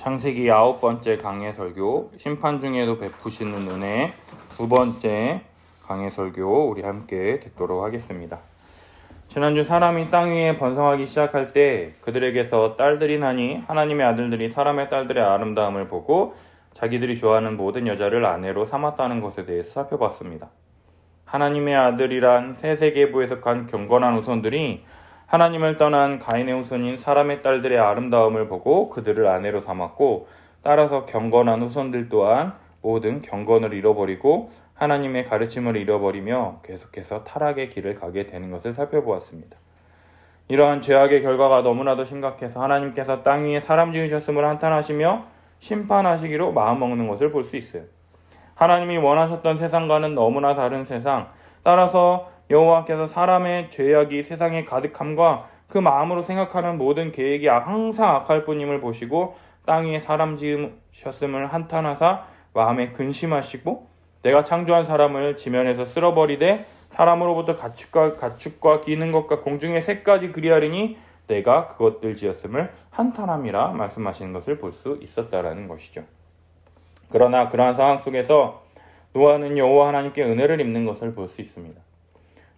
창세기 9번째 강해 설교, 심판 중에도 베푸시는 은혜 2번째 강해 설교 우리 함께 듣도록 하겠습니다. 지난주 사람이 땅 위에 번성하기 시작할 때 그들에게서 딸들이 나니 하나님의 아들들이 사람의 딸들의 아름다움을 보고 자기들이 좋아하는 모든 여자를 아내로 삼았다는 것에 대해서 살펴봤습니다. 하나님의 아들이란 새 세계부에 속한 경건한 후손들이 하나님을 떠난 가인의 후손인 사람의 딸들의 아름다움을 보고 그들을 아내로 삼았고, 따라서 경건한 후손들 또한 모든 경건을 잃어버리고 하나님의 가르침을 잃어버리며 계속해서 타락의 길을 가게 되는 것을 살펴보았습니다. 이러한 죄악의 결과가 너무나도 심각해서 하나님께서 땅 위에 사람 지으셨음을 한탄하시며 심판하시기로 마음먹는 것을 볼 수 있어요. 하나님이 원하셨던 세상과는 너무나 다른 세상, 따라서 여호와께서 사람의 죄악이 세상에 가득함과 그 마음으로 생각하는 모든 계획이 항상 악할 뿐임을 보시고 땅 위에 사람 지으셨음을 한탄하사 마음에 근심하시고 내가 창조한 사람을 지면에서 쓸어버리되 사람으로부터 가축과 기는 것과 공중의 새까지 그리하리니 내가 그것들 지었음을 한탄함이라 말씀하시는 것을 볼 수 있었다라는 것이죠. 그러나 그러한 상황 속에서 노아는 여호와 하나님께 은혜를 입는 것을 볼 수 있습니다.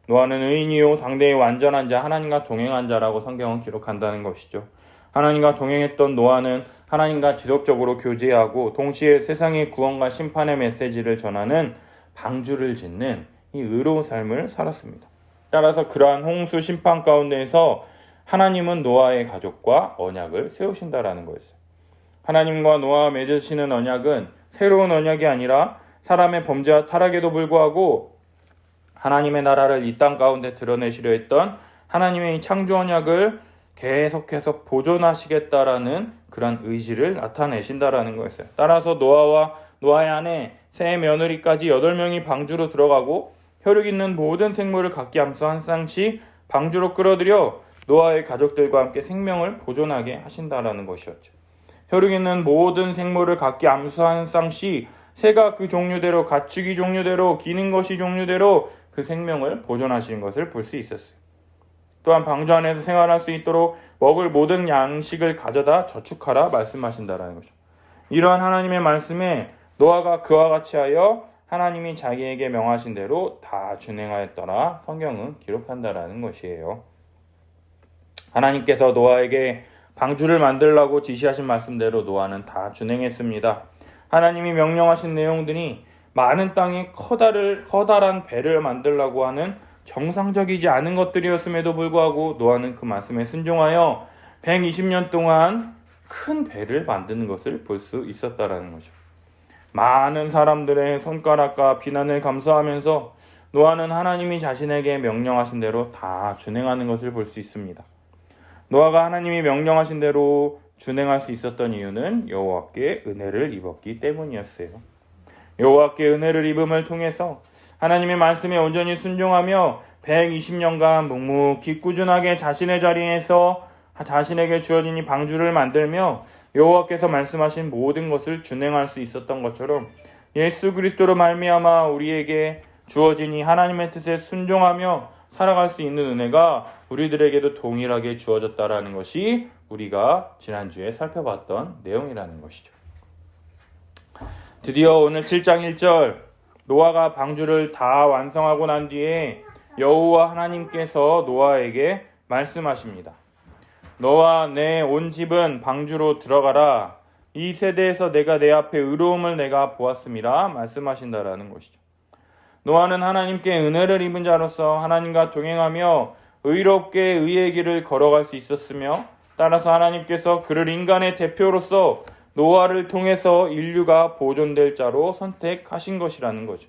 노아는 의인이요 당대의 완전한 자, 하나님과 동행한 자라고 성경은 기록한다는 것이죠. 하나님과 동행했던 노아는 하나님과 지속적으로 교제하고 동시에 세상의 구원과 심판의 메시지를 전하는 방주를 짓는 이 의로운 삶을 살았습니다. 따라서 그러한 홍수 심판 가운데에서 하나님은 노아의 가족과 언약을 세우신다라는 거였어요. 하나님과 노아가 맺으시는 언약은 새로운 언약이 아니라 사람의 범죄와 타락에도 불구하고 하나님의 나라를 이 땅 가운데 드러내시려 했던 하나님의 창조 언약을 계속해서 보존하시겠다라는 그런 의지를 나타내신다라는 거였어요. 따라서 노아와 노아의 아내 세 며느리까지 8명이 방주로 들어가고 혈육 있는 모든 생물을 각기 암수 한 쌍씩 방주로 끌어들여 노아의 가족들과 함께 생명을 보존하게 하신다라는 것이었죠. 혈육 있는 모든 생물을 각기 암수 한 쌍씩 새가 그 종류대로, 가축이 종류대로, 기는 것이 종류대로 그 생명을 보존하시는 것을 볼 수 있었어요. 또한 방주 안에서 생활할 수 있도록 먹을 모든 양식을 가져다 저축하라 말씀하신다라는 거죠. 이러한 하나님의 말씀에 노아가 그와 같이 하여 하나님이 자기에게 명하신 대로 다 준행하였더라 성경은 기록한다라는 것이에요. 하나님께서 노아에게 방주를 만들라고 지시하신 말씀대로 노아는 다 준행했습니다. 하나님이 명령하신 내용들이 많은 땅에 커다란 배를 만들라고 하는 정상적이지 않은 것들이었음에도 불구하고 노아는 그 말씀에 순종하여 120년 동안 큰 배를 만드는 것을 볼 수 있었다라는 거죠. 많은 사람들의 손가락과 비난을 감수하면서 노아는 하나님이 자신에게 명령하신 대로 다 준행하는 것을 볼 수 있습니다. 노아가 하나님이 명령하신 대로 준행할 수 있었던 이유는 여호와께 은혜를 입었기 때문이었어요. 여호와께 은혜를 입음을 통해서 하나님의 말씀에 온전히 순종하며 120년간 묵묵히 꾸준하게 자신의 자리에서 자신에게 주어진 이 방주를 만들며 여호와께서 말씀하신 모든 것을 준행할 수 있었던 것처럼 예수 그리스도로 말미암아 우리에게 주어진 이 하나님의 뜻에 순종하며 살아갈 수 있는 은혜가 우리들에게도 동일하게 주어졌다라는 것이 우리가 지난주에 살펴봤던 내용이라는 것이죠. 드디어 오늘 7장 1절 노아가 방주를 다 완성하고 난 뒤에 여호와 하나님께서 노아에게 말씀하십니다. 너와 내 온 집은 방주로 들어가라. 이 세대에서 내가 내 앞에 의로움을 내가 보았음이라 말씀하신다라는 것이죠. 노아는 하나님께 은혜를 입은 자로서 하나님과 동행하며 의롭게 의의 길을 걸어갈 수 있었으며 따라서 하나님께서 그를 인간의 대표로서 노아를 통해서 인류가 보존될 자로 선택하신 것이라는 거죠.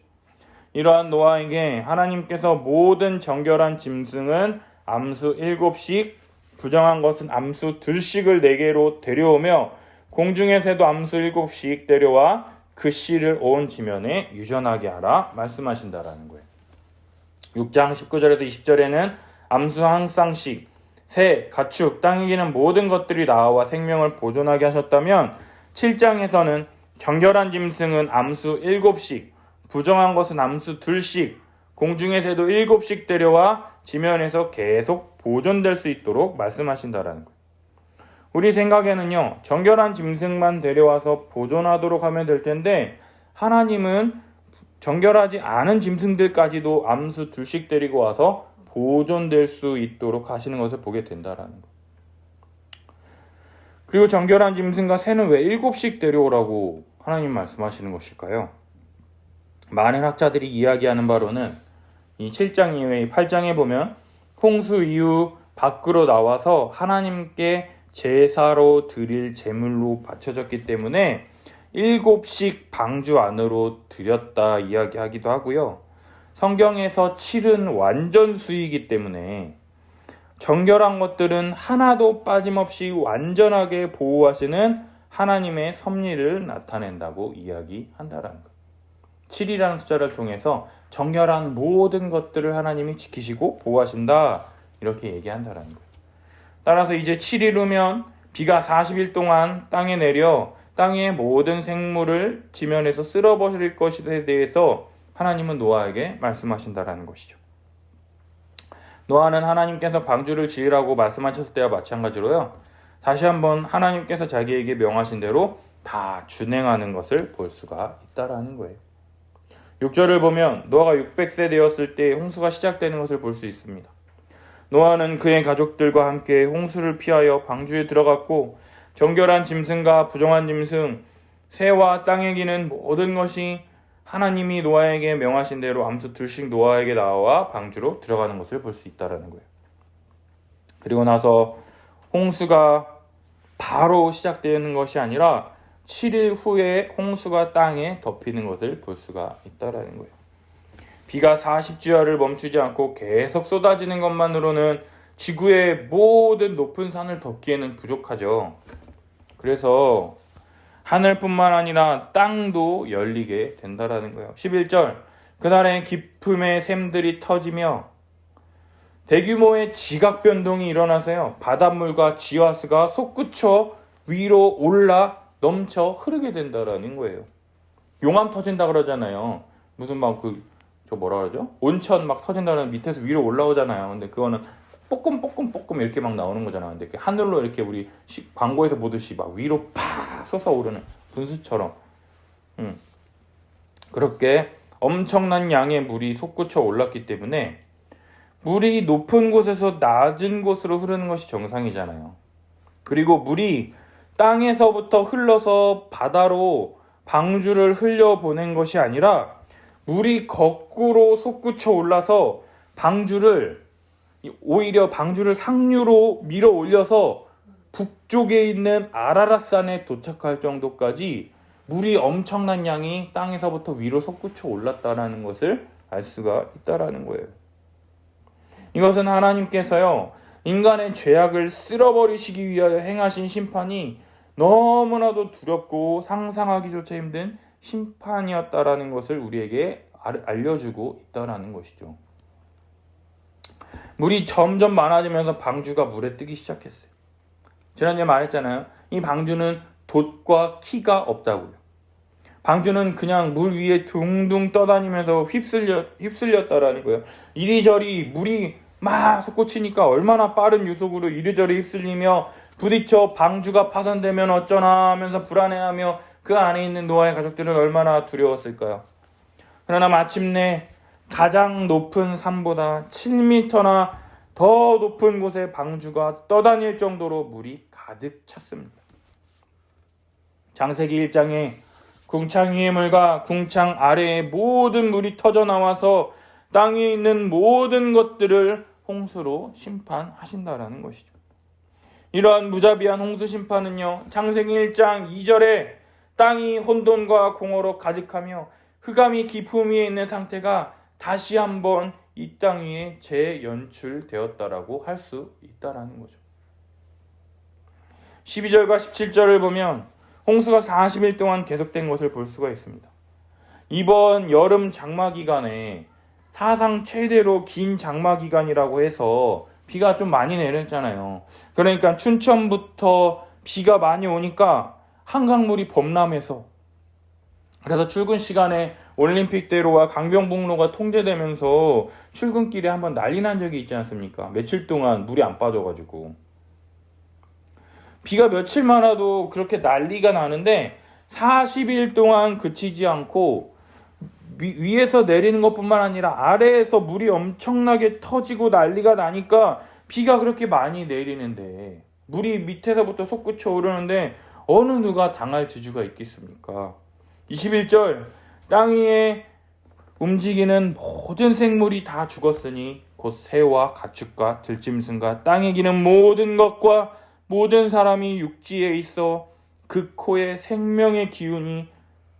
이러한 노아에게 하나님께서 모든 정결한 짐승은 암수 7씩, 부정한 것은 암수 2씩을 4개로 데려오며 공중의 새도 암수 7씩 데려와 그 씨를 온 지면에 유전하게 하라 말씀하신다라는 거예요. 6장 19절에서 20절에는 암수 한 쌍씩, 새, 가축, 땅에 기는 모든 것들이 나와 생명을 보존하게 하셨다면 7장에서는 정결한 짐승은 암수 7씩, 부정한 것은 암수 2씩, 공중의 새도 7씩 데려와 지면에서 계속 보존될 수 있도록 말씀하신다라는 거예요. 우리 생각에는요, 정결한 짐승만 데려와서 보존하도록 하면 될 텐데, 하나님은 정결하지 않은 짐승들까지도 암수 둘씩 데리고 와서 보존될 수 있도록 하시는 것을 보게 된다라는 것. 그리고 정결한 짐승과 새는 왜 7씩 데려오라고 하나님 말씀하시는 것일까요? 많은 학자들이 이야기하는 바로는 이 7장 이후에 8장에 보면 홍수 이후 밖으로 나와서 하나님께 제사로 드릴 제물로 바쳐졌기 때문에 7씩 방주 안으로 들였다 이야기하기도 하고요. 성경에서 7은 완전수이기 때문에 정결한 것들은 하나도 빠짐없이 완전하게 보호하시는 하나님의 섭리를 나타낸다고 이야기한다는 것. 7이라는 숫자를 통해서 정결한 모든 것들을 하나님이 지키시고 보호하신다 이렇게 얘기한다는 거예요. 따라서 이제 7일 후면 비가 40일 동안 땅에 내려 땅의 모든 생물을 지면에서 쓸어버릴 것에 대해서 하나님은 노아에게 말씀하신다라는 것이죠. 노아는 하나님께서 방주를 지으라고 말씀하셨을 때와 마찬가지로요. 다시 한번 하나님께서 자기에게 명하신 대로 다 준행하는 것을 볼 수가 있다라는 거예요. 6절을 보면 노아가 600세 되었을 때 홍수가 시작되는 것을 볼 수 있습니다. 노아는 그의 가족들과 함께 홍수를 피하여 방주에 들어갔고 정결한 짐승과 부정한 짐승, 새와 땅에 기는 모든 것이 하나님이 노아에게 명하신 대로 암수 둘씩 노아에게 나와 방주로 들어가는 것을 볼 수 있다는 거예요. 그리고 나서 홍수가 바로 시작되는 것이 아니라 7일 후에 홍수가 땅에 덮이는 것을 볼 수가 있다는 거예요. 비가 40주야를 멈추지 않고 계속 쏟아지는 것만으로는 지구의 모든 높은 산을 덮기에는 부족하죠. 그래서 하늘뿐만 아니라 땅도 열리게 된다라는 거예요. 11절 그날에 깊음의 샘들이 터지며 대규모의 지각 변동이 일어나서요. 바닷물과 지하수가 솟구쳐 위로 올라 넘쳐 흐르게 된다라는 거예요. 용암 터진다 그러잖아요. 무슨 막 저 뭐라 그러죠? 온천 막 터진다는 밑에서 위로 올라오잖아요. 근데 그거는 뽀끔 이렇게 막 나오는 거잖아요. 근데 이렇게 하늘로 이렇게 우리 광고에서 보듯이 막 위로 팍 솟아오르는 분수처럼 그렇게 엄청난 양의 물이 솟구쳐 올랐기 때문에 물이 높은 곳에서 낮은 곳으로 흐르는 것이 정상이잖아요. 그리고 물이 땅에서부터 흘러서 바다로 방주를 흘려보낸 것이 아니라 물이 거꾸로 솟구쳐 올라서 오히려 방주를 상류로 밀어 올려서 북쪽에 있는 아라랏산에 도착할 정도까지 물이 엄청난 양이 땅에서부터 위로 솟구쳐 올랐다는 것을 알 수가 있다라는 거예요. 이것은 하나님께서요, 인간의 죄악을 쓸어버리시기 위하여 행하신 심판이 너무나도 두렵고 상상하기조차 힘든 심판이었다라는 것을 우리에게 알려주고 있다라는 것이죠. 물이 점점 많아지면서 방주가 물에 뜨기 시작했어요. 지난주에 말했잖아요. 이 방주는 돛과 키가 없다고요. 방주는 그냥 물 위에 둥둥 떠다니면서 휩쓸렸다라는 거예요. 이리저리 물이 막 솟구치니까 얼마나 빠른 유속으로 이리저리 휩쓸리며 부딪혀 방주가 파손되면 어쩌나 하면서 불안해하며 그 안에 있는 노아의 가족들은 얼마나 두려웠을까요? 그러나 마침내 가장 높은 산보다 7m나 더 높은 곳에 방주가 떠다닐 정도로 물이 가득 찼습니다. 창세기 1장에 궁창 위의 물과 궁창 아래의 모든 물이 터져 나와서 땅에 있는 모든 것들을 홍수로 심판하신다라는 것이죠. 이러한 무자비한 홍수 심판은요, 창세기 1장 2절에 땅이 혼돈과 공허로 가득하며 흑암이 깊음 위에 있는 상태가 다시 한번 이 땅 위에 재연출되었다라고 할 수 있다라는 거죠. 12절과 17절을 보면 홍수가 40일 동안 계속된 것을 볼 수가 있습니다. 이번 여름 장마 기간에 사상 최대로 긴 장마 기간이라고 해서 비가 좀 많이 내렸잖아요. 그러니까 춘천부터 비가 많이 오니까 한강물이 범람해서, 그래서 출근 시간에 올림픽대로와 강변북로가 통제되면서 출근길에 한번 난리 난 적이 있지 않습니까? 며칠 동안 물이 안 빠져가지고. 비가 며칠만 와도 그렇게 난리가 나는데 40일 동안 그치지 않고 위에서 내리는 것뿐만 아니라 아래에서 물이 엄청나게 터지고 난리가 나니까 비가 그렇게 많이 내리는데 물이 밑에서부터 솟구쳐 오르는데 어느 누가 당할 지주가 있겠습니까? 21절 땅 위에 움직이는 모든 생물이 다 죽었으니 곧 새와 가축과 들짐승과 땅에 기는 모든 것과 모든 사람이 육지에 있어 그 코에 생명의 기운이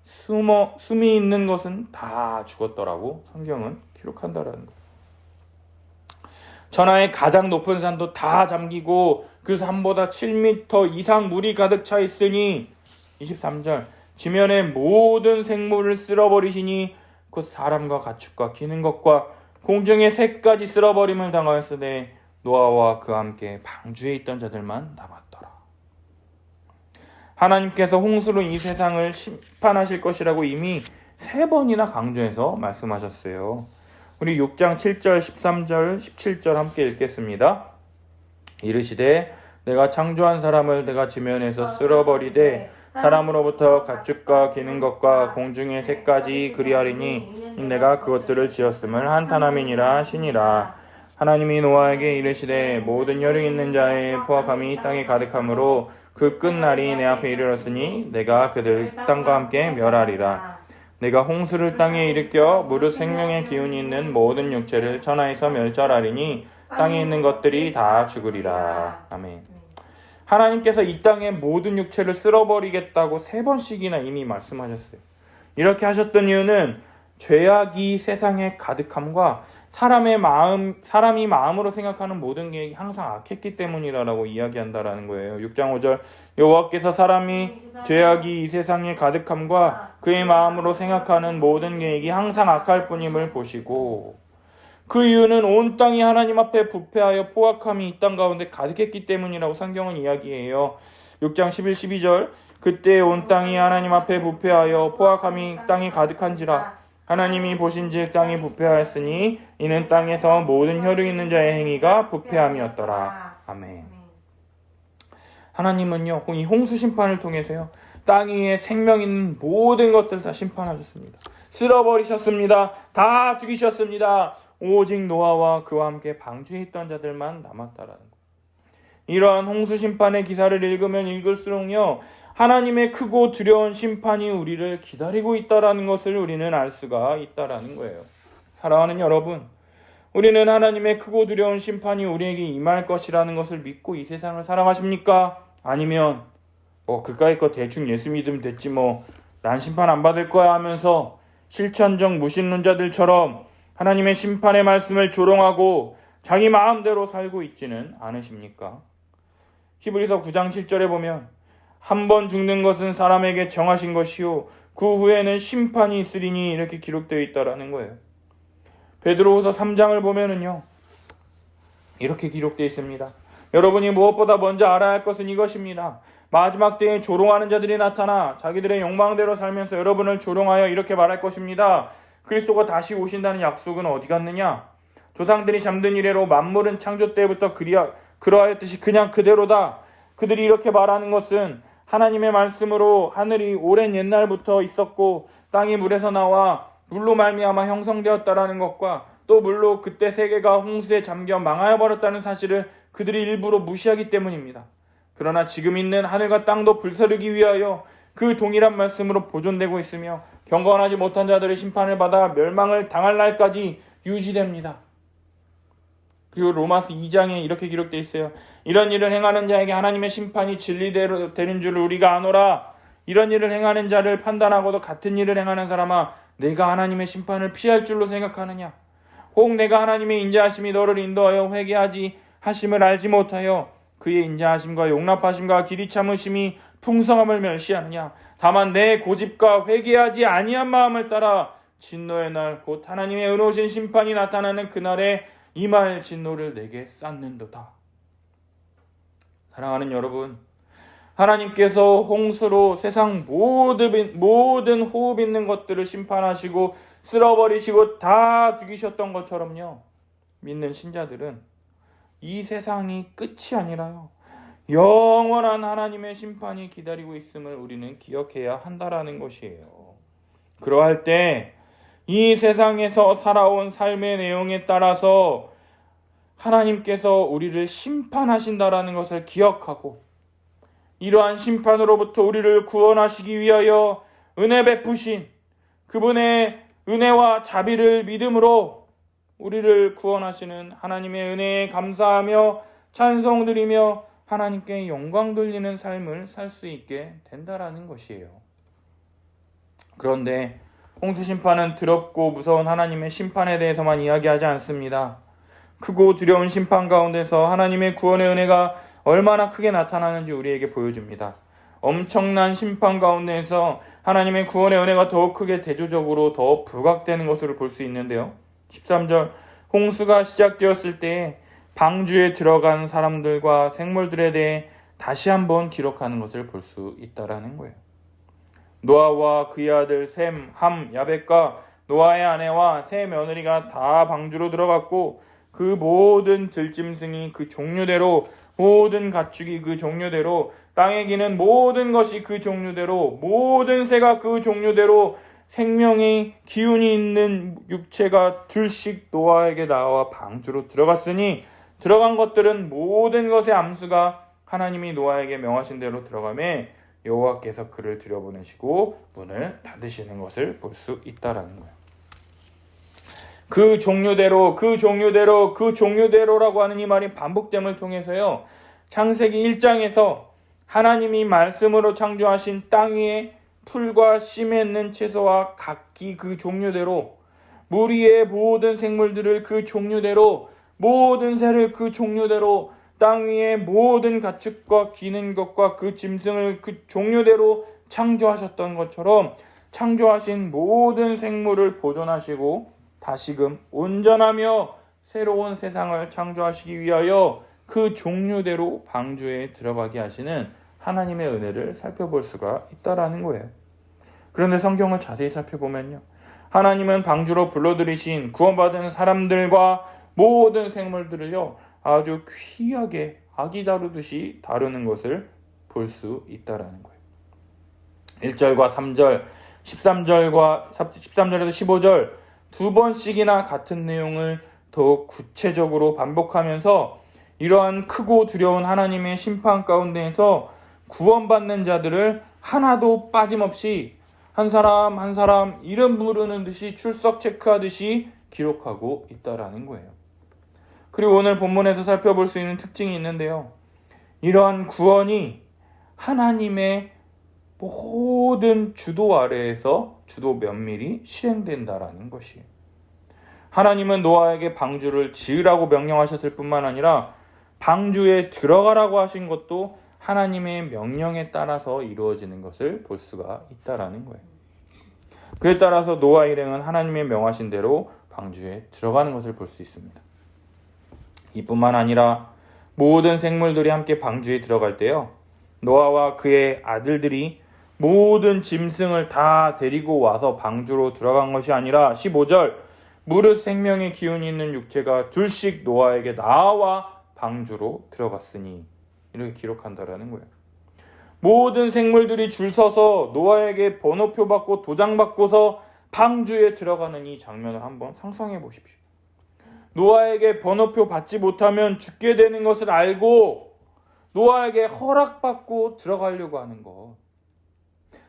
숨이 있는 것은 다 죽었더라고 성경은 기록한다라는 거예요. 천하의 가장 높은 산도 다 잠기고 그 산보다 7m 이상 물이 가득 차 있으니 23절 지면의 모든 생물을 쓸어버리시니 곧 사람과 가축과 기는 것과 공중의 새까지 쓸어버림을 당하였으되 노아와 그와 함께 방주에 있던 자들만 남았더라. 하나님께서 홍수로 이 세상을 심판하실 것이라고 이미 3번이나 강조해서 말씀하셨어요. 우리 6장 7절, 13절, 17절 함께 읽겠습니다. 이르시되 내가 창조한 사람을 내가 지면에서 쓸어버리되 사람으로부터 가축과 기는 것과 공중의 새까지 그리하리니 내가 그것들을 지었음을 한탄함이니라 하시니라. 하나님이 노아에게 이르시되 모든 혈육 있는 자의 포악함이 땅에 가득하므로 그 끝날이 내 앞에 이르렀으니 내가 그들 땅과 함께 멸하리라. 내가 홍수를 땅에 일으켜 무릇 생명의 기운이 있는 모든 육체를 천하에서 멸절하리니 땅에 있는 것들이 다 죽으리라. 아멘. 하나님께서 이 땅의 모든 육체를 쓸어버리겠다고 3번씩이나 이미 말씀하셨어요. 이렇게 하셨던 이유는 죄악이 세상에 가득함과 사람이 마음으로 생각하는 모든 계획이 항상 악했기 때문이라고 이야기한다라는 거예요. 6장 5절 여호와께서 사람이 죄악이 이 세상에 가득함과 그의 마음으로 생각하는 모든 계획이 항상 악할 뿐임을 보시고 그 이유는 온 땅이 하나님 앞에 부패하여 포악함이 이 땅 가운데 가득했기 때문이라고 성경은 이야기해요. 6장 11, 12절 그때 온 땅이 하나님 앞에 부패하여 포악함이 땅에 가득한지라 하나님이 보신즉 땅이 부패하였으니 이는 땅에서 모든 혈육 있는 자의 행위가 부패함이었더라. 아멘. 하나님은요 이 홍수 심판을 통해서요 땅 위에 생명 있는 모든 것들을 다 심판하셨습니다. 쓸어버리셨습니다. 다 죽이셨습니다. 오직 노아와 그와 함께 방주에 있던 자들만 남았다라는 것. 이러한 홍수 심판의 기사를 읽으면 읽을수록요 하나님의 크고 두려운 심판이 우리를 기다리고 있다라는 것을 우리는 알 수가 있다라는 거예요. 사랑하는 여러분, 우리는 하나님의 크고 두려운 심판이 우리에게 임할 것이라는 것을 믿고 이 세상을 살아가십니까? 아니면 그까이 거 대충 예수 믿으면 됐지 난 심판 안 받을 거야 하면서 실천적 무신론자들처럼 하나님의 심판의 말씀을 조롱하고 자기 마음대로 살고 있지는 않으십니까? 히브리서 9장 7절에 보면 한 번 죽는 것은 사람에게 정하신 것이요 그 후에는 심판이 있으리니 이렇게 기록되어 있다라는 거예요. 베드로후서 3장을 보면은요 이렇게 기록되어 있습니다. 여러분이 무엇보다 먼저 알아야 할 것은 이것입니다. 마지막 때에 조롱하는 자들이 나타나 자기들의 욕망대로 살면서 여러분을 조롱하여 이렇게 말할 것입니다. 그리스도가 다시 오신다는 약속은 어디 갔느냐? 조상들이 잠든 이래로 만물은 창조 때부터 그러하였듯이 그냥 그대로다. 그들이 이렇게 말하는 것은 하나님의 말씀으로 하늘이 오랜 옛날부터 있었고 땅이 물에서 나와 물로 말미암아 형성되었다라는 것과 또 물로 그때 세계가 홍수에 잠겨 망하여 버렸다는 사실을 그들이 일부러 무시하기 때문입니다. 그러나 지금 있는 하늘과 땅도 불사르기 위하여 그 동일한 말씀으로 보존되고 있으며 경건하지 못한 자들의 심판을 받아 멸망을 당할 날까지 유지됩니다. 그리고 로마서 2장에 이렇게 기록되어 있어요. 이런 일을 행하는 자에게 하나님의 심판이 진리대로 되는 줄을 우리가 아노라. 이런 일을 행하는 자를 판단하고도 같은 일을 행하는 사람아 내가 하나님의 심판을 피할 줄로 생각하느냐? 혹 내가 하나님의 인자하심이 너를 인도하여 회개하지 하심을 알지 못하여 그의 인자하심과 용납하심과 길이 참으심이 풍성함을 멸시하느냐? 다만 내 고집과 회개하지 아니한 마음을 따라 진노의 날 곧 하나님의 의로우신 심판이 나타나는 그날에 임할 진노를 내게 쌓는도다. 사랑하는 여러분, 하나님께서 홍수로 세상 모든 호흡 있는 것들을 심판하시고 쓸어버리시고 다 죽이셨던 것처럼요, 믿는 신자들은 이 세상이 끝이 아니라요, 영원한 하나님의 심판이 기다리고 있음을 우리는 기억해야 한다라는 것이에요. 그러할 때 이 세상에서 살아온 삶의 내용에 따라서 하나님께서 우리를 심판하신다라는 것을 기억하고 이러한 심판으로부터 우리를 구원하시기 위하여 은혜 베푸신 그분의 은혜와 자비를 믿음으로 우리를 구원하시는 하나님의 은혜에 감사하며 찬송드리며 하나님께 영광 돌리는 삶을 살 수 있게 된다라는 것이에요. 그런데 홍수심판은 더럽고 무서운 하나님의 심판에 대해서만 이야기하지 않습니다. 크고 두려운 심판 가운데서 하나님의 구원의 은혜가 얼마나 크게 나타나는지 우리에게 보여줍니다. 엄청난 심판 가운데에서 하나님의 구원의 은혜가 더욱 크게 대조적으로 더 부각되는 것으로 볼 수 있는데요. 13절 홍수가 시작되었을 때에 방주에 들어간 사람들과 생물들에 대해 다시 한번 기록하는 것을 볼 수 있다라는 거예요. 노아와 그의 아들 셈, 함, 야벳과 노아의 아내와 세 며느리가 다 방주로 들어갔고 그 모든 들짐승이 그 종류대로 모든 가축이 그 종류대로 땅에 기는 모든 것이 그 종류대로 모든 새가 그 종류대로 생명의 기운이 있는 육체가 둘씩 노아에게 나와 방주로 들어갔으니 들어간 것들은 모든 것의 암수가 하나님이 노아에게 명하신 대로 들어가매 여호와께서 그를 들여보내시고 문을 닫으시는 것을 볼 수 있다라는 거예요. 그 종류대로라고 하는 이 말이 반복됨을 통해서요. 창세기 1장에서 하나님이 말씀으로 창조하신 땅 위에 풀과 씨 맺는 채소와 각기 그 종류대로 물 위의 모든 생물들을 그 종류대로 모든 새를 그 종류대로 땅 위의 모든 가축과 기는 것과 그 짐승을 그 종류대로 창조하셨던 것처럼 창조하신 모든 생물을 보존하시고 다시금 온전하며 새로운 세상을 창조하시기 위하여 그 종류대로 방주에 들어가게 하시는 하나님의 은혜를 살펴볼 수가 있다라는 거예요. 그런데 성경을 자세히 살펴보면요. 하나님은 방주로 불러들이신 구원받은 사람들과 모든 생물들을요. 아주 귀하게 아기 다루듯이 다루는 것을 볼 수 있다라는 거예요. 1절과 3절, 13절에서 15절 두 번씩이나 같은 내용을 더욱 구체적으로 반복하면서 이러한 크고 두려운 하나님의 심판 가운데에서 구원받는 자들을 하나도 빠짐없이 한 사람 한 사람 이름 부르는 듯이 출석 체크하듯이 기록하고 있다라는 거예요. 그리고 오늘 본문에서 살펴볼 수 있는 특징이 있는데요. 이러한 구원이 하나님의 모든 주도 아래에서 주도 면밀히 실행된다라는 것이에요. 하나님은 노아에게 방주를 지으라고 명령하셨을 뿐만 아니라 방주에 들어가라고 하신 것도 하나님의 명령에 따라서 이루어지는 것을 볼 수가 있다라는 거예요. 그에 따라서 노아 일행은 하나님의 명하신 대로 방주에 들어가는 것을 볼 수 있습니다. 이뿐만 아니라 모든 생물들이 함께 방주에 들어갈 때요. 노아와 그의 아들들이 모든 짐승을 다 데리고 와서 방주로 들어간 것이 아니라 15절 무릇 생명의 기운이 있는 육체가 둘씩 노아에게 나와 방주로 들어갔으니 이렇게 기록한다라는 거예요. 모든 생물들이 줄 서서 노아에게 번호표 받고 도장 받고서 방주에 들어가는 이 장면을 한번 상상해 보십시오. 노아에게 번호표 받지 못하면 죽게 되는 것을 알고 노아에게 허락받고 들어가려고 하는 것.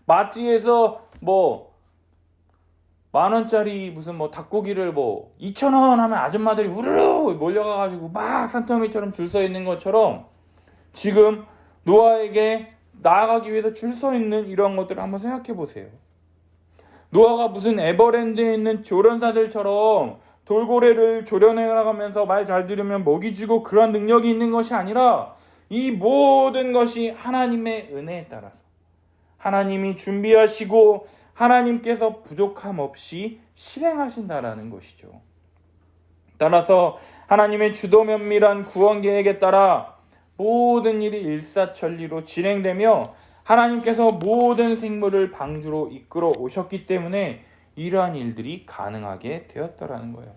마트에서 10,000원짜리 무슨 닭고기를 2,000원 하면 아줌마들이 우르르 몰려가가지고 막 산더미처럼 줄 서 있는 것처럼 지금 노아에게 나아가기 위해서 줄 서 있는 이런 것들을 한번 생각해 보세요. 노아가 무슨 에버랜드에 있는 조련사들처럼 돌고래를 조련해 나가면서 말 잘 들으면 먹이 주고 그런 능력이 있는 것이 아니라 이 모든 것이 하나님의 은혜에 따라서 하나님이 준비하시고 하나님께서 부족함 없이 실행하신다라는 것이죠. 따라서 하나님의 주도 면밀한 구원 계획에 따라 모든 일이 일사천리로 진행되며 하나님께서 모든 생물을 방주로 이끌어 오셨기 때문에 이러한 일들이 가능하게 되었다라는 거예요.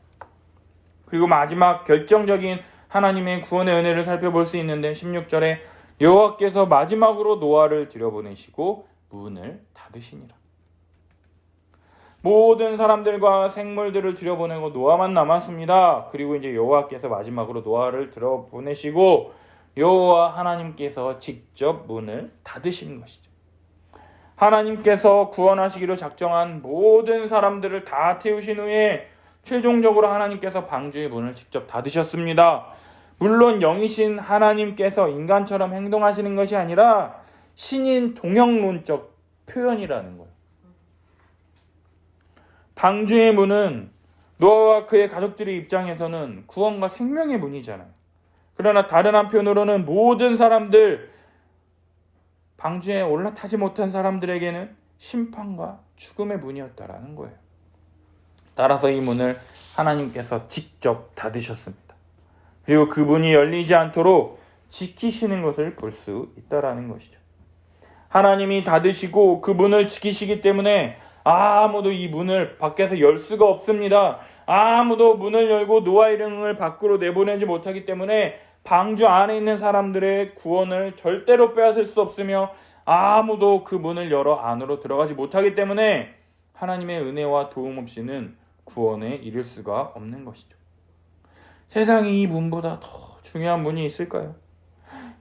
그리고 마지막 결정적인 하나님의 구원의 은혜를 살펴볼 수 있는데 16절에 여호와께서 마지막으로 노아를 들여보내시고 문을 닫으시니라. 모든 사람들과 생물들을 들여보내고 노아만 남았습니다. 그리고 이제 여호와께서 마지막으로 노아를 들여보내시고 여호와 하나님께서 직접 문을 닫으시는 것이죠. 하나님께서 구원하시기로 작정한 모든 사람들을 다 태우신 후에 최종적으로 하나님께서 방주의 문을 직접 닫으셨습니다. 물론 영이신 하나님께서 인간처럼 행동하시는 것이 아니라 신인 동형론적 표현이라는 거예요. 방주의 문은 노아와 그의 가족들의 입장에서는 구원과 생명의 문이잖아요. 그러나 다른 한편으로는 모든 사람들, 방주에 올라타지 못한 사람들에게는 심판과 죽음의 문이었다라는 거예요. 따라서 이 문을 하나님께서 직접 닫으셨습니다. 그리고 그 문이 열리지 않도록 지키시는 것을 볼 수 있다라는 것이죠. 하나님이 닫으시고 그 문을 지키시기 때문에 아무도 이 문을 밖에서 열 수가 없습니다. 아무도 문을 열고 노아의 영을 밖으로 내보내지 못하기 때문에 방주 안에 있는 사람들의 구원을 절대로 빼앗을 수 없으며 아무도 그 문을 열어 안으로 들어가지 못하기 때문에 하나님의 은혜와 도움 없이는 구원에 이를 수가 없는 것이죠. 세상에 이 문보다 더 중요한 문이 있을까요?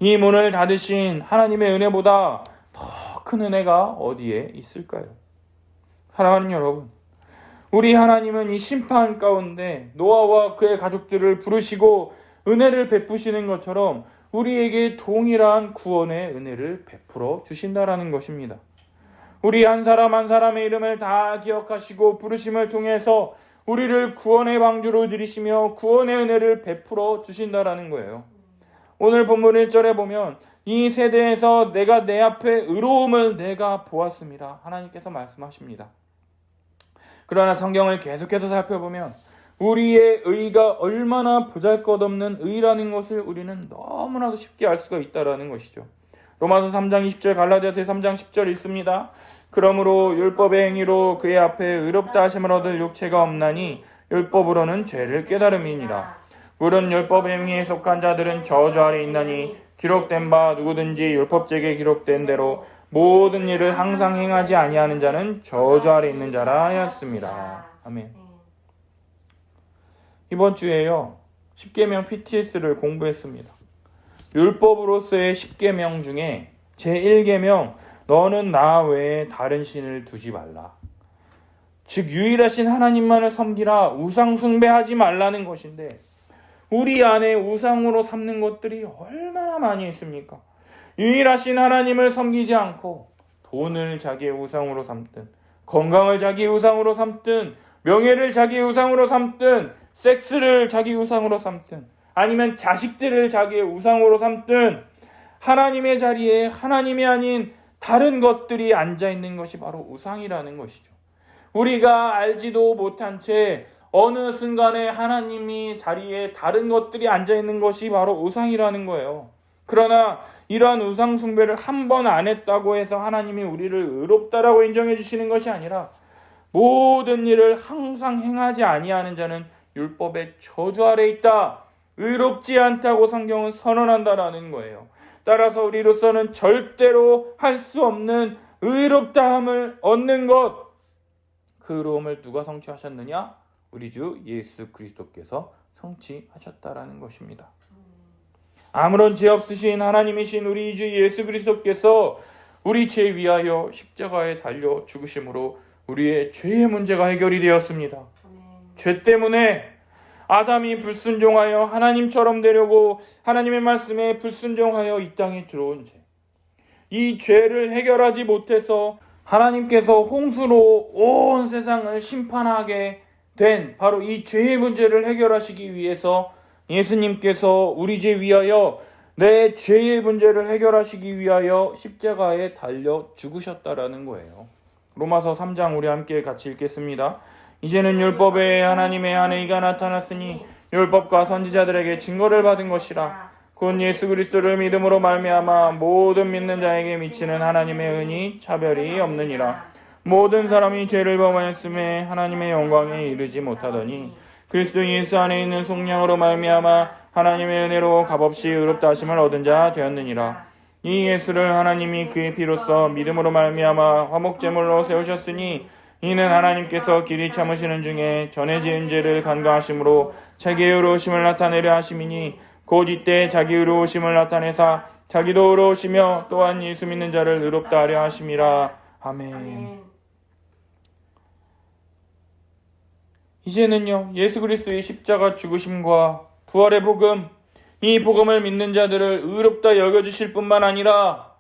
이 문을 닫으신 하나님의 은혜보다 더 큰 은혜가 어디에 있을까요? 사랑하는 여러분, 우리 하나님은 이 심판 가운데 노아와 그의 가족들을 부르시고 은혜를 베푸시는 것처럼 우리에게 동일한 구원의 은혜를 베풀어 주신다라는 것입니다. 우리 한 사람 한 사람의 이름을 다 기억하시고 부르심을 통해서 우리를 구원의 방주로 들이시며 구원의 은혜를 베풀어 주신다라는 거예요. 오늘 본문 1절에 보면 이 세대에서 내가 내 앞에 의로움을 내가 보았습니다. 하나님께서 말씀하십니다. 그러나 성경을 계속해서 살펴보면 우리의 의가 얼마나 보잘것없는 의라는 것을 우리는 너무나도 쉽게 알 수가 있다는 것이죠. 로마서 3장 20절, 갈라디아서 3장 10절 있습니다. 그러므로 율법의 행위로 그의 앞에 의롭다 하심을 얻을 육체가 없나니 율법으로는 죄를 깨달음이니라. 물은 율법의 행위에 속한 자들은 저주 아래 있나니 기록된 바 누구든지 율법책에 기록된 대로 모든 일을 항상 행하지 아니하는 자는 저주 아래 있는 자라 하였습니다. 아멘. 이번 주에요, 십계명 PTS를 공부했습니다. 율법으로서의 십계명 중에 제1계명 너는 나 외에 다른 신을 두지 말라. 즉 유일하신 하나님만을 섬기라, 우상 숭배하지 말라는 것인데 우리 안에 우상으로 삼는 것들이 얼마나 많이 있습니까? 유일하신 하나님을 섬기지 않고 돈을 자기의 우상으로 삼든, 건강을 자기의 우상으로 삼든, 명예를 자기의 우상으로 삼든, 섹스를 자기 우상으로 삼든, 아니면 자식들을 자기의 우상으로 삼든, 하나님의 자리에 하나님이 아닌 다른 것들이 앉아있는 것이 바로 우상이라는 것이죠. 우리가 알지도 못한 채 어느 순간에 하나님이 자리에 다른 것들이 앉아있는 것이 바로 우상이라는 거예요. 그러나 이러한 우상 숭배를 한 번 안 했다고 해서 하나님이 우리를 의롭다라고 인정해 주시는 것이 아니라 모든 일을 항상 행하지 아니하는 자는 율법의 저주 아래 있다, 의롭지 않다고 성경은 선언한다라는 거예요. 따라서 우리로서는 절대로 할 수 없는 의롭다함을 얻는 것, 그 의로움을 누가 성취하셨느냐? 우리 주 예수 그리스도께서 성취하셨다라는 것입니다. 아무런 죄 없으신 하나님이신 우리 주 예수 그리스도께서 우리 죄 위하여 십자가에 달려 죽으심으로 우리의 죄의 문제가 해결이 되었습니다. 죄 때문에 아담이 불순종하여 하나님처럼 되려고 하나님의 말씀에 불순종하여 이 땅에 들어온 죄, 이 죄를 해결하지 못해서 하나님께서 홍수로 온 세상을 심판하게 된 바로 이 죄의 문제를 해결하시기 위해서 예수님께서 우리 죄 위하여, 내 죄의 문제를 해결하시기 위하여 십자가에 달려 죽으셨다라는 거예요. 로마서 3장 우리 함께 같이 읽겠습니다. 이제는 율법에 하나님의 한 의가 나타났으니 율법과 선지자들에게 증거를 받은 것이라. 곧 예수 그리스도를 믿음으로 말미암아 모든 믿는 자에게 미치는 하나님의 은이 차별이 없느니라. 모든 사람이 죄를 범하였음에 하나님의 영광에 이르지 못하더니 그리스도 예수 안에 있는 속량으로 말미암아 하나님의 은혜로 값없이 의롭다 하심을 얻은 자 되었느니라. 이 예수를 하나님이 그의 피로써 믿음으로 말미암아 화목제물로 세우셨으니 이는 하나님께서 길이 참으시는 중에 전에 지은 죄를 간과하심으로 자기의 의로우심을 나타내려 하심이니 곧 이때 자기 의로우심을 나타내사 자기도 의로우시며 또한 예수 믿는 자를 의롭다 하려 하심이라. 아멘. 이제는요, 예수 그리스도의 십자가 죽으심과 부활의 복음, 이 복음을 믿는 자들을 의롭다 여겨주실 뿐만 아니라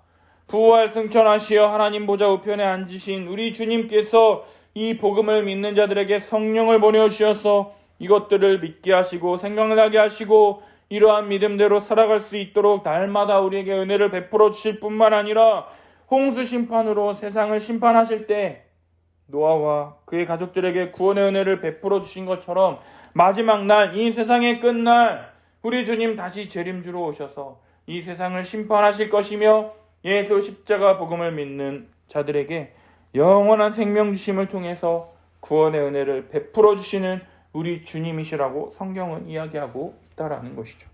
부활 승천하시어 하나님 보좌 우편에 앉으신 우리 주님께서 이 복음을 믿는 자들에게 성령을 보내주셔서 이것들을 믿게 하시고 생각나게 하시고 이러한 믿음대로 살아갈 수 있도록 날마다 우리에게 은혜를 베풀어 주실 뿐만 아니라 홍수 심판으로 세상을 심판하실 때 노아와 그의 가족들에게 구원의 은혜를 베풀어 주신 것처럼 마지막 날, 이 세상의 끝날 우리 주님 다시 재림주로 오셔서 이 세상을 심판하실 것이며 예수 십자가 복음을 믿는 자들에게 영원한 생명 주심을 통해서 구원의 은혜를 베풀어 주시는 우리 주님이시라고 성경은 이야기하고 있다라는 것이죠.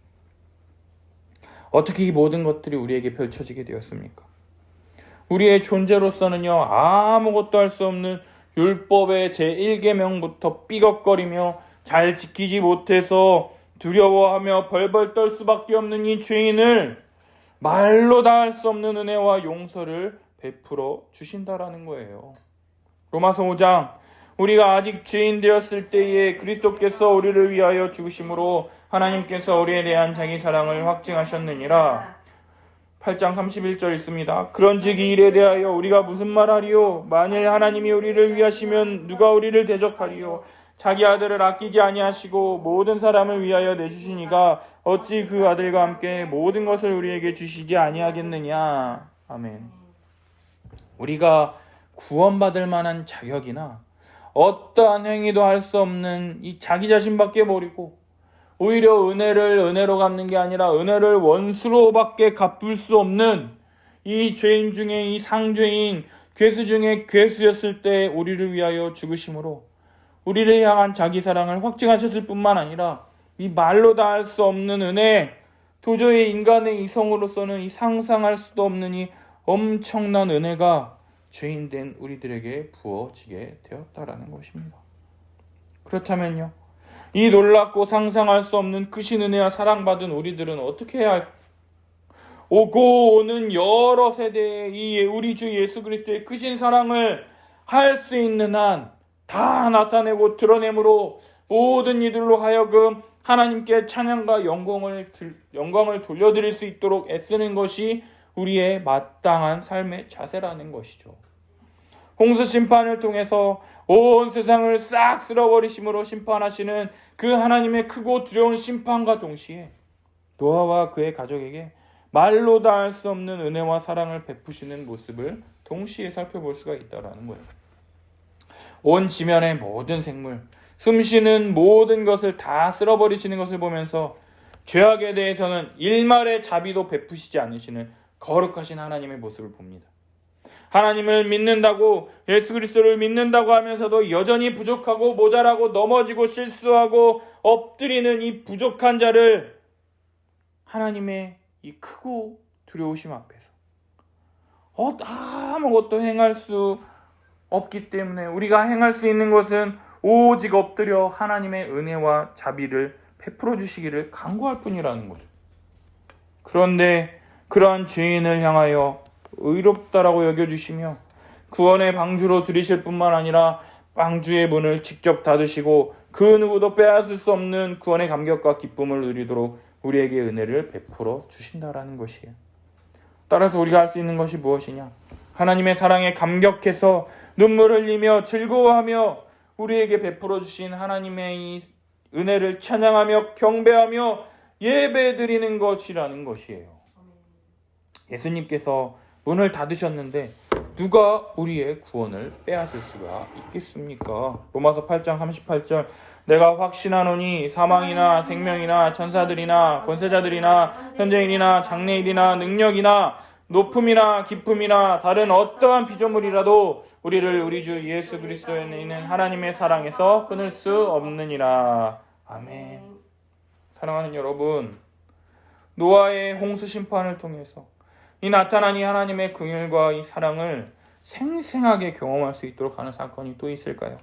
어떻게 이 모든 것들이 우리에게 펼쳐지게 되었습니까? 우리의 존재로서는요, 아무것도 할 수 없는 율법의 제1계명부터 삐걱거리며 잘 지키지 못해서 두려워하며 벌벌 떨 수밖에 없는 이 죄인을 말로 다 할 수 없는 은혜와 용서를 베풀어 주신다라는 거예요. 로마서 5장, 우리가 아직 죄인 되었을 때에 그리스도께서 우리를 위하여 죽으심으로 하나님께서 우리에 대한 자기 사랑을 확증하셨느니라. 8장 31절 있습니다. 그런즉 이 일에 대하여 우리가 무슨 말하리요? 만일 하나님이 우리를 위하시면 누가 우리를 대적하리요? 자기 아들을 아끼지 아니하시고 모든 사람을 위하여 내주시니가 어찌 그 아들과 함께 모든 것을 우리에게 주시지 아니하겠느냐. 아멘. 우리가 구원받을 만한 자격이나 어떠한 행위도 할 수 없는 이 자기 자신밖에 모르고 오히려 은혜를 은혜로 갚는 게 아니라 은혜를 원수로밖에 갚을 수 없는 이 죄인 중에 이 상죄인 괴수 중에 괴수였을 때 우리를 위하여 죽으심으로 우리를 향한 자기 사랑을 확증하셨을 뿐만 아니라 이 말로 다 할 수 없는 은혜, 도저히 인간의 이성으로서는 이 상상할 수도 없는 이 엄청난 은혜가 죄인된 우리들에게 부어지게 되었다라는 것입니다. 그렇다면요, 이 놀랍고 상상할 수 없는 크신 은혜와 사랑받은 우리들은 어떻게 해야 할까? 오고 오는 여러 세대의 이 우리 주 예수 그리스도의 크신 사랑을 할 수 있는 한 다 나타내고 드러내므로 모든 이들로 하여금 하나님께 찬양과 영광을 돌려드릴 수 있도록 애쓰는 것이 우리의 마땅한 삶의 자세라는 것이죠. 홍수 심판을 통해서 온 세상을 싹 쓸어버리심으로 심판하시는 그 하나님의 크고 두려운 심판과 동시에 노아와 그의 가족에게 말로 다 할 수 없는 은혜와 사랑을 베푸시는 모습을 동시에 살펴볼 수가 있다는 거예요. 온 지면의 모든 생물, 숨쉬는 모든 것을 다 쓸어버리시는 것을 보면서 죄악에 대해서는 일말의 자비도 베푸시지 않으시는 거룩하신 하나님의 모습을 봅니다. 하나님을 믿는다고, 예수 그리스도를 믿는다고 하면서도 여전히 부족하고 모자라고 넘어지고 실수하고 엎드리는 이 부족한 자를 하나님의 이 크고 두려우심 앞에서 아무것도 행할 수 없기 때문에 우리가 행할 수 있는 것은 오직 엎드려 하나님의 은혜와 자비를 베풀어 주시기를 간구할 뿐이라는 거죠. 그런데 그러한 죄인을 향하여 의롭다라고 여겨주시며 구원의 방주로 들이실 뿐만 아니라 방주의 문을 직접 닫으시고 그 누구도 빼앗을 수 없는 구원의 감격과 기쁨을 누리도록 우리에게 은혜를 베풀어 주신다라는 것이에요. 따라서 우리가 할 수 있는 것이 무엇이냐? 하나님의 사랑에 감격해서 눈물 흘리며 즐거워하며 우리에게 베풀어 주신 하나님의 이 은혜를 찬양하며 경배하며 예배드리는 것이라는 것이에요. 예수님께서 문을 닫으셨는데 누가 우리의 구원을 빼앗을 수가 있겠습니까? 로마서 8장 38절, 내가 확신하노니 사망이나 생명이나 천사들이나 권세자들이나 현재인이나 장래일이나 능력이나 높음이나 깊음이나 다른 어떠한 피조물이라도 우리를 우리 주 예수 그리스도에 있는 하나님의 사랑에서 끊을 수 없느니라. 아멘. 사랑하는 여러분, 노아의 홍수 심판을 통해서 이 나타난 이 하나님의 긍휼과 이 사랑을 생생하게 경험할 수 있도록 하는 사건이 또 있을까요?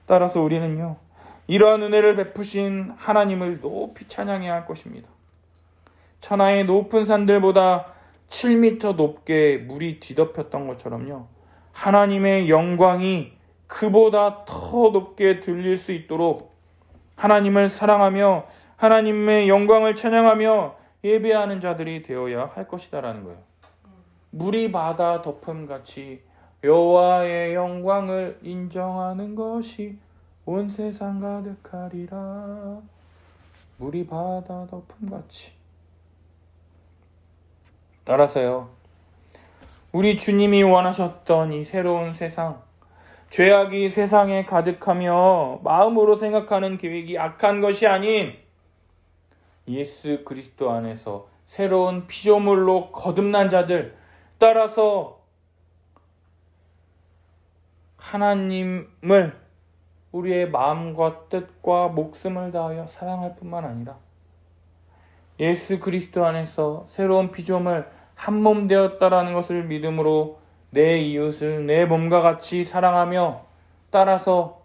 따라서 우리는요, 이러한 은혜를 베푸신 하나님을 높이 찬양해야 할 것입니다. 천하의 높은 산들보다 7m 높게 물이 뒤덮였던 것처럼요, 하나님의 영광이 그보다 더 높게 들릴 수 있도록 하나님을 사랑하며 하나님의 영광을 찬양하며 예배하는 자들이 되어야 할 것이다라는 거예요. 물이 바다 덮음같이 여호와의 영광을 인정하는 것이 온 세상 가득하리라. 물이 바다 덮음같이. 따라서요, 우리 주님이 원하셨던 이 새로운 세상, 죄악이 세상에 가득하며 마음으로 생각하는 계획이 악한 것이 아닌 예수 그리스도 안에서 새로운 피조물로 거듭난 자들, 따라서 하나님을 우리의 마음과 뜻과 목숨을 다하여 사랑할 뿐만 아니라 예수 그리스도 안에서 새로운 피조물 한 몸 되었다라는 것을 믿음으로 내 이웃을 내 몸과 같이 사랑하며, 따라서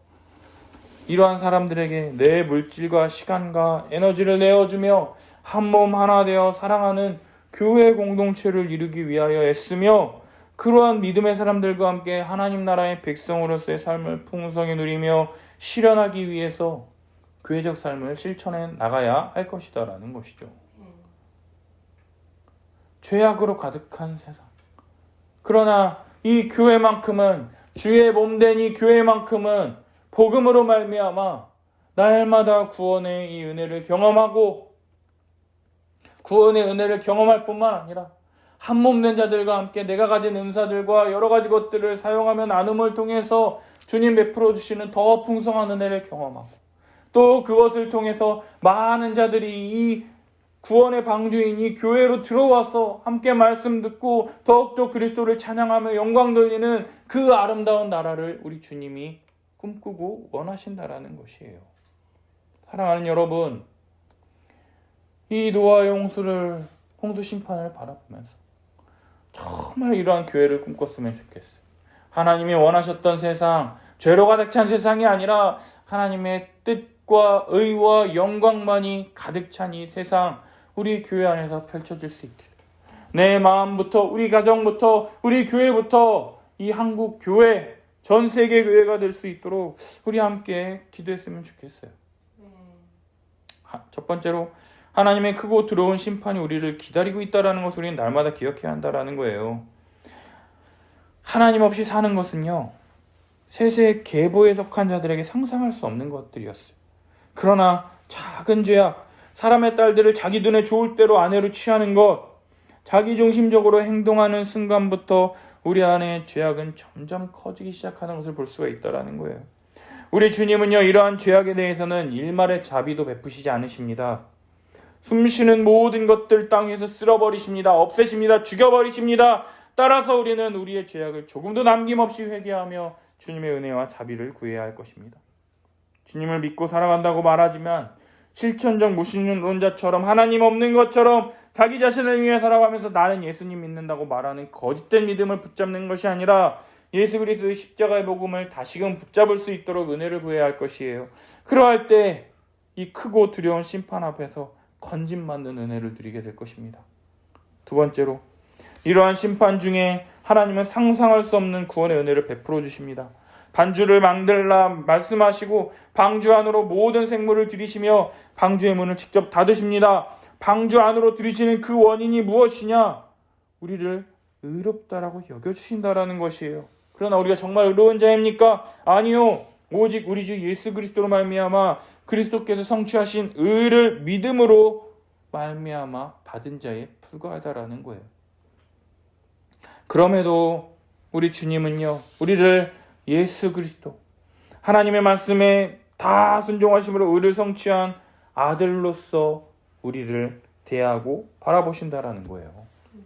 이러한 사람들에게 내 물질과 시간과 에너지를 내어주며 한 몸 하나 되어 사랑하는 교회 공동체를 이루기 위하여 애쓰며, 그러한 믿음의 사람들과 함께 하나님 나라의 백성으로서의 삶을 풍성히 누리며 실현하기 위해서 교회적 삶을 실천해 나가야 할 것이다라는 것이죠. 죄악으로 가득한 세상. 그러나 이 교회만큼은, 주의 몸된 이 교회만큼은 복음으로 말미암아 날마다 구원의 이 은혜를 경험하고, 구원의 은혜를 경험할 뿐만 아니라 한 몸 된 자들과 함께 내가 가진 은사들과 여러 가지 것들을 사용하며 나눔을 통해서 주님 베풀어 주시는 더 풍성한 은혜를 경험하고, 또 그것을 통해서 많은 자들이 이 구원의 방주인 이 교회로 들어와서 함께 말씀 듣고 더욱더 그리스도를 찬양하며 영광 돌리는 그 아름다운 나라를 우리 주님이 꿈꾸고 원하신다라는 것이에요. 사랑하는 여러분, 이 노아 홍수 심판을 바라보면서 정말 이러한 교회를 꿈꿨으면 좋겠어요. 하나님이 원하셨던 세상, 죄로 가득 찬 세상이 아니라 하나님의 뜻과 의와 영광만이 가득 찬 이 세상, 우리 교회 안에서 펼쳐질 수 있기를, 내 마음부터, 우리 가정부터, 우리 교회부터 이 한국 교회, 전 세계 교회가 될 수 있도록 우리 함께 기도했으면 좋겠어요. 첫 번째로, 하나님의 크고 두려운 심판이 우리를 기다리고 있다는 것을 우리는 날마다 기억해야 한다는 거예요. 하나님 없이 사는 것은요, 세세 계보에 속한 자들에게 상상할 수 없는 것들이었어요. 그러나 작은 죄악, 사람의 딸들을 자기 눈에 좋을 대로 아내로 취하는 것, 자기중심적으로 행동하는 순간부터 우리 안에 죄악은 점점 커지기 시작하는 것을 볼 수가 있다는 거예요. 우리 주님은요, 이러한 죄악에 대해서는 일말의 자비도 베푸시지 않으십니다. 숨쉬는 모든 것들 땅에서 쓸어버리십니다. 없애십니다. 죽여버리십니다. 따라서 우리는 우리의 죄악을 조금도 남김없이 회개하며 주님의 은혜와 자비를 구해야 할 것입니다. 주님을 믿고 살아간다고 말하지만 실천적 무신론자처럼, 하나님 없는 것처럼 자기 자신을 위해 살아가면서 나는 예수님 믿는다고 말하는 거짓된 믿음을 붙잡는 것이 아니라 예수 그리스도의 십자가의 복음을 다시금 붙잡을 수 있도록 은혜를 구해야 할 것이에요. 그러할 때 이 크고 두려운 심판 앞에서 건짐받는 은혜를 누리게 될 것입니다. 두 번째로, 이러한 심판 중에 하나님은 상상할 수 없는 구원의 은혜를 베풀어 주십니다. 반주를 만들라 말씀하시고 방주 안으로 모든 생물을 들이시며 방주의 문을 직접 닫으십니다. 방주 안으로 들이시는 그 원인이 무엇이냐? 우리를 의롭다라고 여겨주신다라는 것이에요. 그러나 우리가 정말 의로운 자입니까? 아니요. 오직 우리 주 예수 그리스도로 말미암아 그리스도께서 성취하신 의를 믿음으로 말미암아 받은 자에 불과하다라는 거예요. 그럼에도 우리 주님은요, 우리를 예수 그리스도, 하나님의 말씀에 다 순종하심으로 의를 성취한 아들로서 우리를 대하고 바라보신다라는 거예요.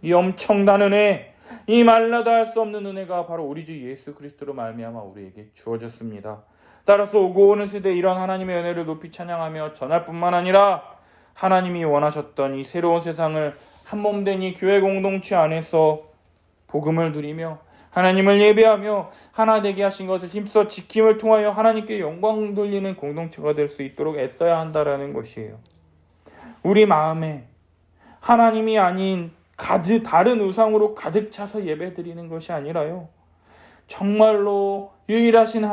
이 엄청난 은혜, 이 말라도 할 수 없는 은혜가 바로 우리 주 예수 그리스도로 말미암아 우리에게 주어졌습니다. 따라서 오고 오는 세대에 이런 하나님의 은혜를 높이 찬양하며 전할 뿐만 아니라 하나님이 원하셨던 이 새로운 세상을 한몸된 이 교회 공동체 안에서 복음을 누리며 하나님을 예배하며 하나 되게 하신 것을 힘써 지킴을 통하여 하나님께 영광 돌리는 공동체가 될 수 있도록 애써야 한다라는 것이에요. 우리 마음에 하나님이 아닌 다른 우상으로 가득 차서 예배드리는 것이 아니라요, 정말로 유일하신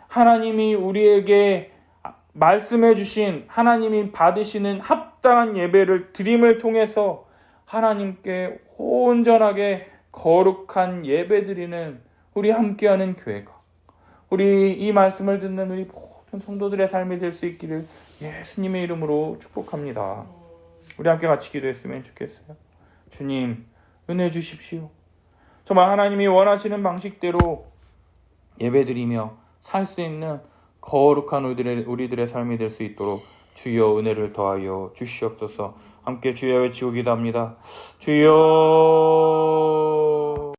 하나님이 우리에게 말씀해 주신, 하나님이 받으시는 합당한 예배를 드림을 통해서 하나님께 온전하게 거룩한 예배 드리는 우리 함께하는 교회가, 우리 이 말씀을 듣는 우리 모든 성도들의 삶이 될 수 있기를 예수님의 이름으로 축복합니다. 우리 함께 같이 기도했으면 좋겠어요. 주님, 은혜 주십시오. 정말 하나님이 원하시는 방식대로 예배드리며 살 수 있는 거룩한 우리들의 삶이 될 수 있도록 주여 은혜를 더하여 주시옵소서. 함께 주여 외치고 기도합니다. 주여